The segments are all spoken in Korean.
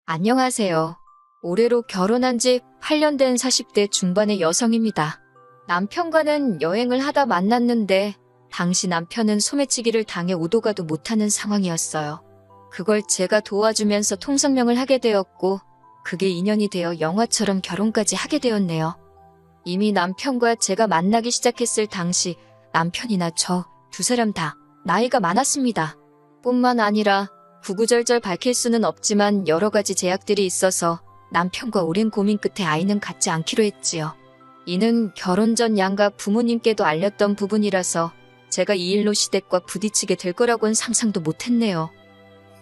안녕하세요. 올해로 결혼한 지 8년 된 40대 중반의 여성입니다. 남편과는 여행을 하다 만났는데 당시 남편은 소매치기를 당해 오도 가도 못하는 상황이었어요. 그걸 제가 도와주면서 통성명을 하게 되었고 그게 인연이 되어 영화처럼 결혼까지 하게 되었네요. 이미 남편과 제가 만나기 시작했을 당시 남편이나 저 두 사람 다 나이가 많았습니다. 뿐만 아니라 구구절절 밝힐 수는 없지만 여러 가지 제약들이 있어서 남편과 오랜 고민 끝에 아이는 갖지 않기로 했지요. 이는 결혼 전 양가 부모님께도 알렸던 부분이라서 제가 이 일로 시댁과 부딪히게 될 거라고는 상상도 못했네요.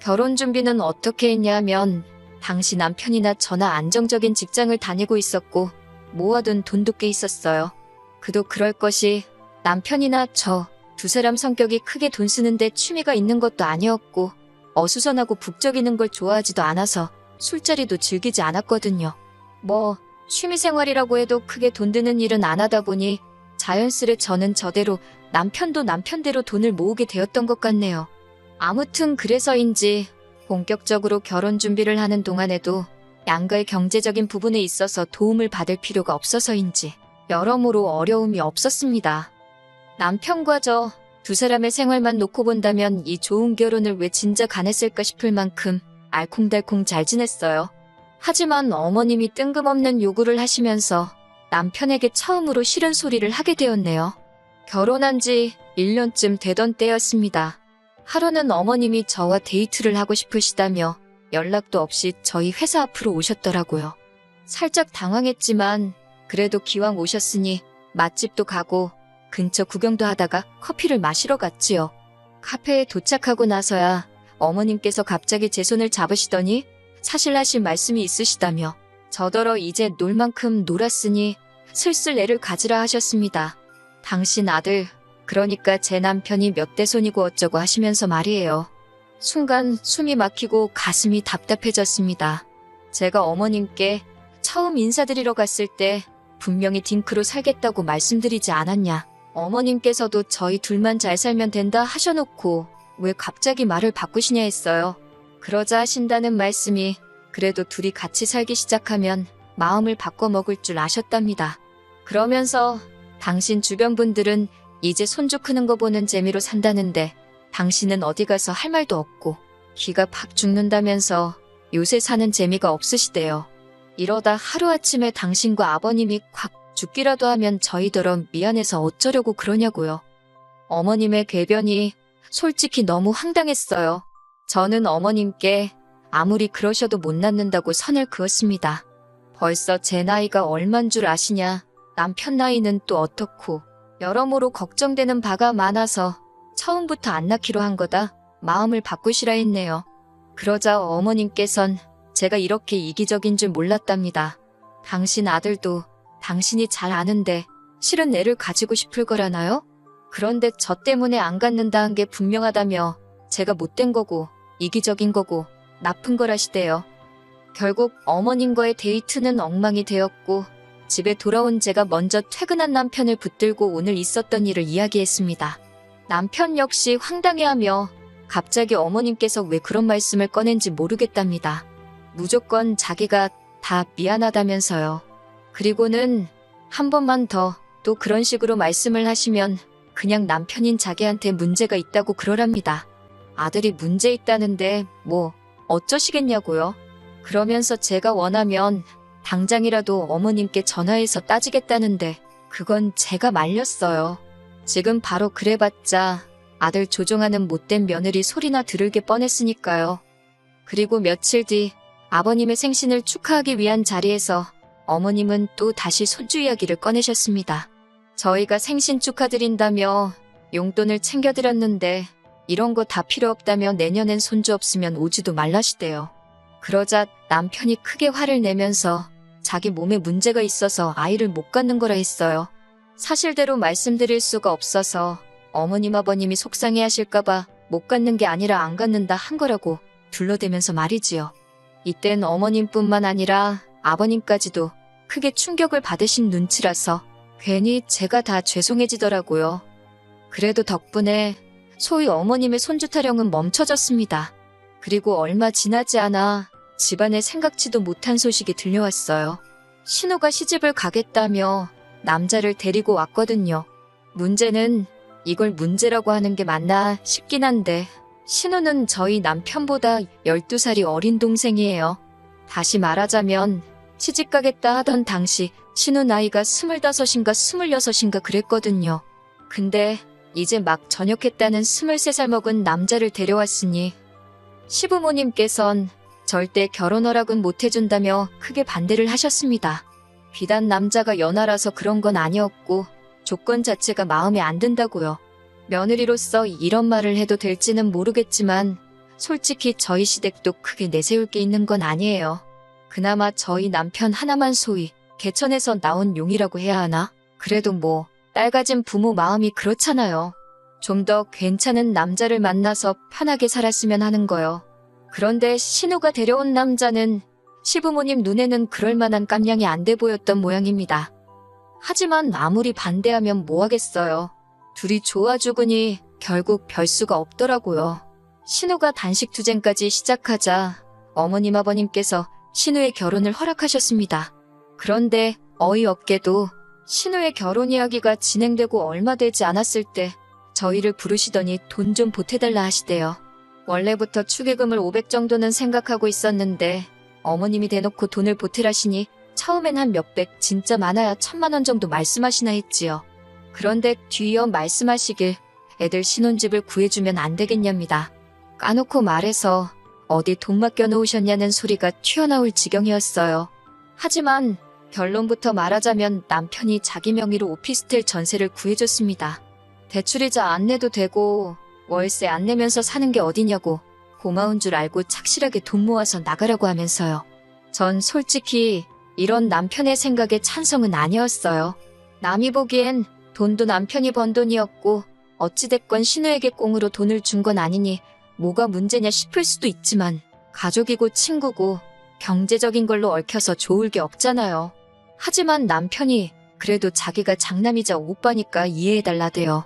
결혼 준비는 어떻게 했냐면 당시 남편이나 저나 안정적인 직장을 다니고 있었고 모아둔 돈도 꽤 있었어요. 그도 그럴 것이 남편이나 저 두 사람 성격이 크게 돈 쓰는데 취미가 있는 것도 아니었고 어수선하고 북적이는 걸 좋아하지도 않아서 술자리도 즐기지 않았거든요. 취미생활이라고 해도 크게 돈 드는 일은 안 하다 보니 자연스레 저는 저대로 남편도 남편대로 돈을 모으게 되었던 것 같네요. 아무튼 그래서인지 본격적으로 결혼 준비를 하는 동안에도 양가의 경제적인 부분에 있어서 도움을 받을 필요가 없어서인지 여러모로 어려움이 없었습니다. 남편과 저 두 사람의 생활만 놓고 본다면 이 좋은 결혼을 왜 진작 안 했을까 싶을 만큼 알콩달콩 잘 지냈어요. 하지만 어머님이 뜬금없는 요구를 하시면서 남편에게 처음으로 싫은 소리를 하게 되었네요. 결혼한 지 1년쯤 되던 때였습니다. 하루는 어머님이 저와 데이트를 하고 싶으시다며 연락도 없이 저희 회사 앞으로 오셨더라고요. 살짝 당황했지만 그래도 기왕 오셨으니 맛집도 가고 근처 구경도 하다가 커피를 마시러 갔지요. 카페에 도착하고 나서야 어머님께서 갑자기 제 손을 잡으시더니 사실 하실 말씀이 있으시다며 저더러 이제 놀 만큼 놀았으니 슬슬 애를 가지라 하셨습니다. 당신 아들, 그러니까 제 남편이 몇 대 손이고 어쩌고 하시면서 말이에요. 순간 숨이 막히고 가슴이 답답해졌습니다. 제가 어머님께 처음 인사드리러 갔을 때 분명히 딩크로 살겠다고 말씀드리지 않았냐. 어머님께서도 저희 둘만 잘 살면 된다 하셔놓고 왜 갑자기 말을 바꾸시냐 했어요. 그러자 하신다는 말씀이 그래도 둘이 같이 살기 시작하면 마음을 바꿔먹을 줄 아셨답니다. 그러면서 당신 주변 분들은 이제 손주 크는 거 보는 재미로 산다는데 당신은 어디 가서 할 말도 없고 기가 팍 죽는다면서 요새 사는 재미가 없으시대요. 이러다 하루아침에 당신과 아버님이 콱 죽기라도 하면 저희더러 미안해서 어쩌려고 그러냐고요. 어머님의 궤변이 솔직히 너무 황당했어요. 저는 어머님께 아무리 그러셔도 못 낳는다고 선을 그었습니다. 벌써 제 나이가 얼만 줄 아시냐. 남편 나이는 또 어떻고 여러모로 걱정되는 바가 많아서 처음부터 안 낳기로 한 거다. 마음을 바꾸시라 했네요. 그러자 어머님께선 제가 이렇게 이기적인 줄 몰랐답니다. 당신 아들도 당신이 잘 아는데 실은 애를 가지고 싶을 거라나요? 그런데 저 때문에 안 갖는다는 게 분명하다며 제가 못된 거고 이기적인 거고 나쁜 거라시대요. 결국 어머님과의 데이트는 엉망이 되었고 집에 돌아온 제가 먼저 퇴근한 남편을 붙들고 오늘 있었던 일을 이야기했습니다. 남편 역시 황당해하며 갑자기 어머님께서 왜 그런 말씀을 꺼낸지 모르겠답니다. 무조건 자기가 다 미안하다면서요. 그리고는 한 번만 더 또 그런 식으로 말씀을 하시면 그냥 남편인 자기한테 문제가 있다고 그러랍니다. 아들이 문제 있다는데 어쩌시겠냐고요. 그러면서 제가 원하면 당장이라도 어머님께 전화해서 따지겠다는데 그건 제가 말렸어요. 지금 바로 그래봤자 아들 조종하는 못된 며느리 소리나 들을게 뻔했으니까요. 그리고 며칠 뒤 아버님의 생신을 축하하기 위한 자리에서 어머님은 또 다시 손주 이야기를 꺼내셨습니다. 저희가 생신 축하드린다며 용돈을 챙겨드렸는데 이런 거 다 필요 없다며 내년엔 손주 없으면 오지도 말라시대요. 그러자 남편이 크게 화를 내면서 자기 몸에 문제가 있어서 아이를 못 갖는 거라 했어요. 사실대로 말씀드릴 수가 없어서 어머님 아버님이 속상해 하실까봐 못 갖는 게 아니라 안 갖는다 한 거라고 둘러대면서 말이지요. 이땐 어머님뿐만 아니라 아버님까지도 크게 충격을 받으신 눈치라서 괜히 제가 다 죄송해지더라고요. 그래도 덕분에 소위 어머님의 손주 타령은 멈춰졌습니다. 그리고 얼마 지나지 않아 집안에 생각지도 못한 소식이 들려왔어요. 신우가 시집을 가겠다며 남자를 데리고 왔거든요. 문제는 이걸 문제라고 하는 게 맞나 싶긴 한데 신우는 저희 남편보다 12살이 어린 동생이에요. 다시 말하자면 시집 가겠다 하던 당시 신우 나이가 25인가 26인가 그랬거든요. 근데 이제 막 전역했다는 23살 먹은 남자를 데려왔으니 시부모님께선 절대 결혼 허락은 못 해준다며 크게 반대를 하셨습니다. 비단 남자가 연하라서 그런 건 아니었고 조건 자체가 마음에 안 든다고요. 며느리로서 이런 말을 해도 될지는 모르겠지만 솔직히 저희 시댁도 크게 내세울 게 있는 건 아니에요. 그나마 저희 남편 하나만 소위 개천에서 나온 용이라고 해야 하나? 그래도 뭐 딸 가진 부모 마음이 그렇잖아요. 좀 더 괜찮은 남자를 만나서 편하게 살았으면 하는 거요. 그런데 신우가 데려온 남자는 시부모님 눈에는 그럴 만한 깜냥이 안 돼 보였던 모양입니다. 하지만 아무리 반대하면 뭐하겠어요. 둘이 좋아 죽으니 결국 별 수가 없더라고요. 신우가 단식투쟁까지 시작하자 어머님 아버님께서 신우의 결혼을 허락하셨습니다. 그런데 어이없게도 신우의 결혼 이야기가 진행되고 얼마 되지 않았을 때 저희를 부르시더니 돈 좀 보태달라 하시대요. 원래부터 축의금을 500 정도는 생각하고 있었는데 어머님이 대놓고 돈을 보태라시니 처음엔 한 몇백, 진짜 많아야 1000만 원 정도 말씀하시나 했지요. 그런데 뒤이어 말씀하시길 애들 신혼집을 구해주면 안 되겠냐입니다. 까놓고 말해서 어디 돈 맡겨 놓으셨냐는 소리가 튀어나올 지경이었어요. 하지만 결론부터 말하자면 남편이 자기 명의로 오피스텔 전세를 구해줬습니다. 대출이자 안 내도 되고 월세 안 내면서 사는 게 어디냐고 고마운 줄 알고 착실하게 돈 모아서 나가라고 하면서요. 전 솔직히 이런 남편의 생각에 찬성은 아니었어요. 남이 보기엔 돈도 남편이 번 돈이었고 어찌됐건 신우에게 꽁으로 돈을 준 건 아니니 뭐가 문제냐 싶을 수도 있지만 가족이고 친구고 경제적인 걸로 얽혀서 좋을 게 없잖아요. 하지만 남편이 그래도 자기가 장남이자 오빠니까 이해해달라대요.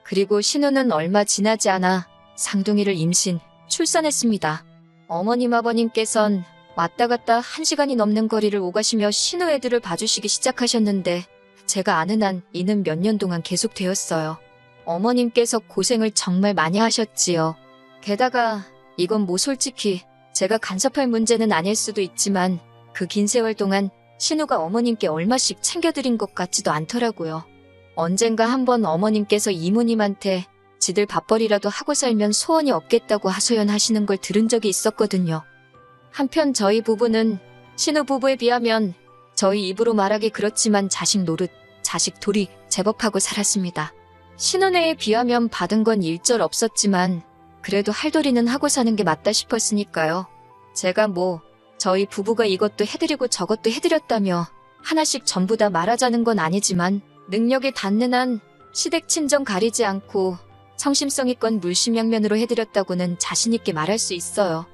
그리고 신우는 얼마 지나지 않아 쌍둥이를 임신, 출산했습니다. 어머님 아버님께선 왔다 갔다 1시간이 넘는 거리를 오가시며 신우 애들을 봐주시기 시작하셨는데 제가 아는 한 이는 몇 년 동안 계속되었어요. 어머님께서 고생을 정말 많이 하셨지요. 게다가 이건 뭐 솔직히 제가 간섭할 문제는 아닐 수도 있지만 그 긴 세월 동안 신우가 어머님께 얼마씩 챙겨드린 것 같지도 않더라고요. 언젠가 한번 어머님께서 이모님한테 지들 밥벌이라도 하고 살면 소원이 없겠다고 하소연하시는 걸 들은 적이 있었거든요. 한편 저희 부부는 신우 부부에 비하면 저희 입으로 말하기 그렇지만 자식 노릇, 자식 돌이 제법 하고 살았습니다. 신혼애에 비하면 받은 건 일절 없었지만 그래도 할도리는 하고 사는 게 맞다 싶었으니까요. 제가 뭐 저희 부부가 이것도 해드리고 저것도 해드렸다며 하나씩 전부 다 말하자는 건 아니지만 능력이 닿는 한 시댁 친정 가리지 않고 성심성의껏 물심양면으로 해드렸다고는 자신있게 말할 수 있어요.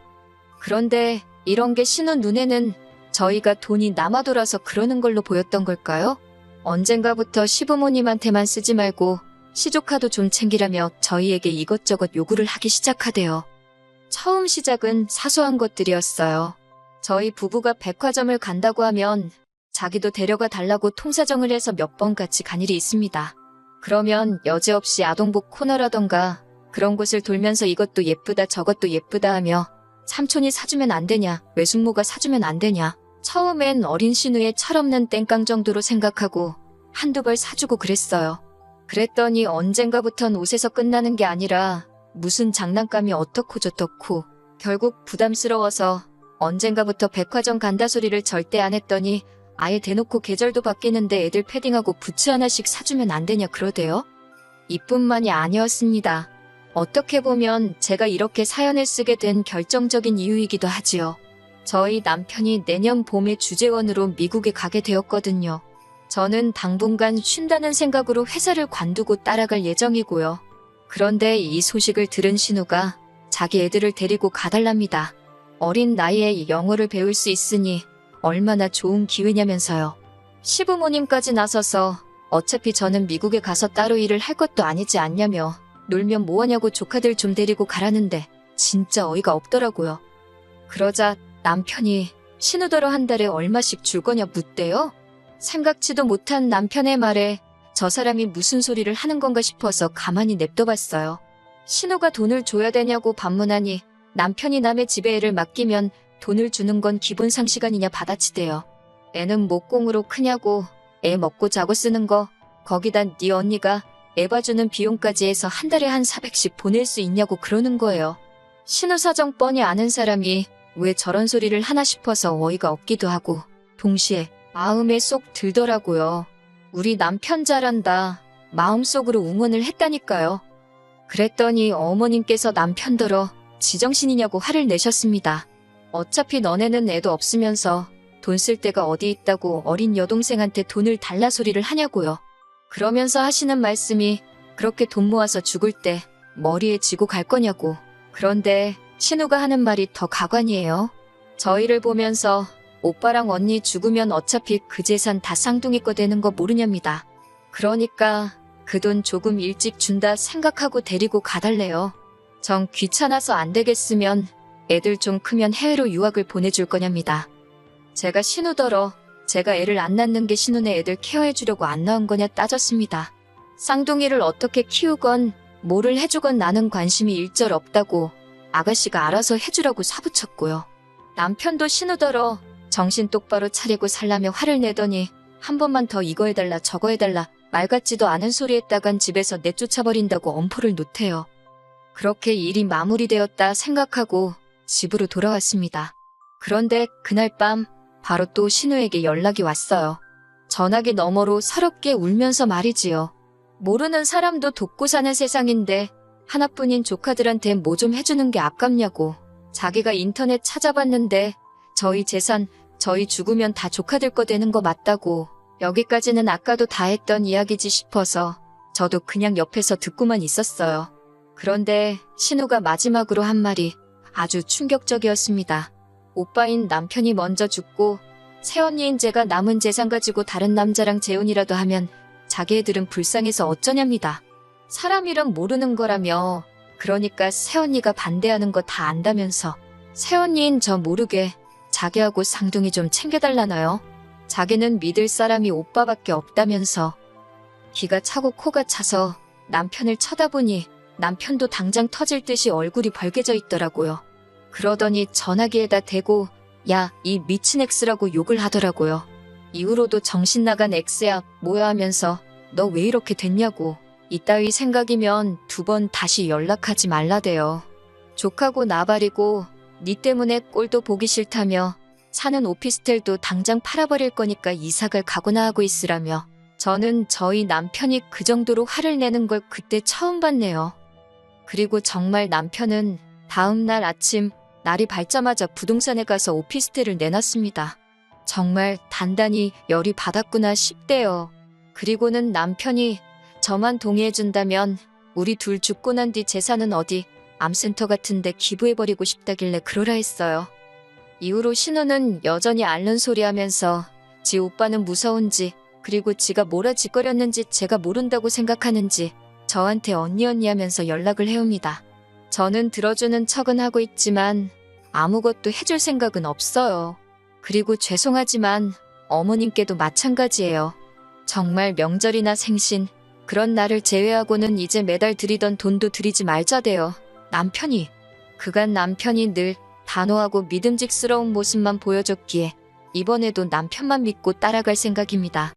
그런데 이런 게 신우 눈에는 저희가 돈이 남아돌아서 그러는 걸로 보였던 걸까요? 언젠가부터 시부모님한테만 쓰지 말고 시조카도 좀 챙기라며 저희에게 이것저것 요구를 하기 시작하대요. 처음 시작은 사소한 것들이었어요. 저희 부부가 백화점을 간다고 하면 자기도 데려가 달라고 통사정을 해서 몇 번 같이 간 일이 있습니다. 그러면 여지없이 아동복 코너라던가 그런 곳을 돌면서 이것도 예쁘다 저것도 예쁘다 하며 삼촌이 사주면 안 되냐, 외숙모가 사주면 안 되냐. 처음엔 어린 신우의 철없는 땡깡 정도로 생각하고 한두 벌 사주고 그랬어요. 그랬더니 언젠가부턴 옷에서 끝나는 게 아니라 무슨 장난감이 어떻고 저떻고 결국 부담스러워서 언젠가부터 백화점 간다 소리를 절대 안 했더니 아예 대놓고 계절도 바뀌는데 애들 패딩하고 부츠 하나씩 사주면 안 되냐 그러대요. 이뿐만이 아니었습니다. 어떻게 보면 제가 이렇게 사연을 쓰게 된 결정적인 이유이기도 하지요. 저희 남편이 내년 봄에 주재원으로 미국에 가게 되었거든요. 저는 당분간 쉰다는 생각으로 회사를 관두고 따라갈 예정이고요. 그런데 이 소식을 들은 신우가 자기 애들을 데리고 가달랍니다. 어린 나이에 영어를 배울 수 있으니 얼마나 좋은 기회냐면서요. 시부모님까지 나서서 어차피 저는 미국에 가서 따로 일을 할 것도 아니지 않냐며 놀면 뭐하냐고 조카들 좀 데리고 가라는데 진짜 어이가 없더라고요. 그러자 남편이 신우더러 한 달에 얼마씩 줄 거냐 묻대요. 생각지도 못한 남편의 말에 저 사람이 무슨 소리를 하는 건가 싶어서 가만히 냅둬봤어요. 신우가 돈을 줘야 되냐고 반문하니 남편이 남의 집에 애를 맡기면 돈을 주는 건 기본 상식 아니냐 받아치대요. 애는 목공으로 크냐고, 애 먹고 자고 쓰는 거, 거기다 네 언니가 애 봐주는 비용까지 해서 한 달에 한 400씩 보낼 수 있냐고 그러는 거예요. 신우 사정 뻔히 아는 사람이 왜 저런 소리를 하나 싶어서 어이가 없기도 하고 동시에 마음에 쏙 들더라고요. 우리 남편 잘한다. 마음속으로 응원을 했다니까요. 그랬더니 어머님께서 남편더러 지정신이냐고 화를 내셨습니다. 어차피 너네는 애도 없으면서 돈 쓸 데가 어디 있다고 어린 여동생한테 돈을 달라 소리를 하냐고요. 그러면서 하시는 말씀이 그렇게 돈 모아서 죽을 때 머리에 지고 갈 거냐고. 그런데 신우가 하는 말이 더 가관이에요. 저희를 보면서 오빠랑 언니 죽으면 어차피 그 재산 다 쌍둥이 거 되는 거 모르냐입니다. 그러니까 그 돈 조금 일찍 준다 생각하고 데리고 가달래요. 정 귀찮아서 안 되겠으면 애들 좀 크면 해외로 유학을 보내줄 거냐입니다. 제가 신우더러 제가 애를 안 낳는 게 신우네 애들 케어해주려고 안 낳은 거냐 따졌습니다. 쌍둥이를 어떻게 키우건 뭐를 해주건 나는 관심이 일절 없다고 아가씨가 알아서 해주라고 사부쳤고요. 남편도 신우더러 정신 똑바로 차리고 살라며 화를 내더니 한 번만 더 이거 해달라 저거 해달라 말 같지도 않은 소리 했다간 집에서 내쫓아버린다고 엄포를 놓대요. 그렇게 일이 마무리되었다 생각하고 집으로 돌아왔습니다. 그런데 그날 밤 바로 또 신우에게 연락이 왔어요. 전화기 너머로 서럽게 울면서 말이지요. 모르는 사람도 돕고 사는 세상인데 하나뿐인 조카들한테 뭐 좀 해주는 게 아깝냐고. 자기가 인터넷 찾아봤는데 저희 재산, 저희 죽으면 다 조카들 거 되는 거 맞다고. 여기까지는 아까도 다 했던 이야기지 싶어서 저도 그냥 옆에서 듣고만 있었어요. 그런데 신우가 마지막으로 한 말이 아주 충격적이었습니다. 오빠인 남편이 먼저 죽고 새언니인 제가 남은 재산 가지고 다른 남자랑 재혼이라도 하면 자기 애들은 불쌍해서 어쩌냐입니다. 사람 이름 모르는 거라며. 그러니까 새언니가 반대하는 거 다 안다면서 새언니인 저 모르게 자기하고 쌍둥이 좀 챙겨달라나요? 자기는 믿을 사람이 오빠밖에 없다면서. 기가 차고 코가 차서 남편을 쳐다보니 남편도 당장 터질 듯이 얼굴이 벌개져 있더라고요. 그러더니 전화기에다 대고 야, 이 미친 X라고 욕을 하더라고요. 이후로도 정신 나간 X야 뭐야 하면서 너 왜 이렇게 됐냐고. 이따위 생각이면 2번 다시 연락하지 말라대요. 족하고 나발이고 니 때문에 꼴도 보기 싫다며 사는 오피스텔도 당장 팔아버릴 거니까 이사갈 각오나 하고 있으라며. 저는 저희 남편이 그 정도로 화를 내는 걸 그때 처음 봤네요. 그리고 정말 남편은 다음 날 아침 날이 밝자마자 부동산에 가서 오피스텔을 내놨습니다. 정말 단단히 열이 받았구나 싶대요. 그리고는 남편이 저만 동의해준다면 우리 둘 죽고 난 뒤 재산은 어디 암센터 같은데 기부해버리고 싶다길래 그러라 했어요. 이후로 신우는 여전히 앓는 소리 하면서 지 오빠는 무서운지 그리고 지가 뭐라 짓거렸는지 제가 모른다고 생각하는지 저한테 언니 하면서 연락을 해옵니다. 저는 들어주는 척은 하고 있지만 아무것도 해줄 생각은 없어요. 그리고 죄송하지만 어머님께도 마찬가지예요. 정말 명절이나 생신 그런 날을 제외하고는 이제 매달 드리던 돈도 드리지 말자대요. 남편이. 그간 남편이 늘 단호하고 믿음직스러운 모습만 보여줬기에 이번에도 남편만 믿고 따라갈 생각입니다.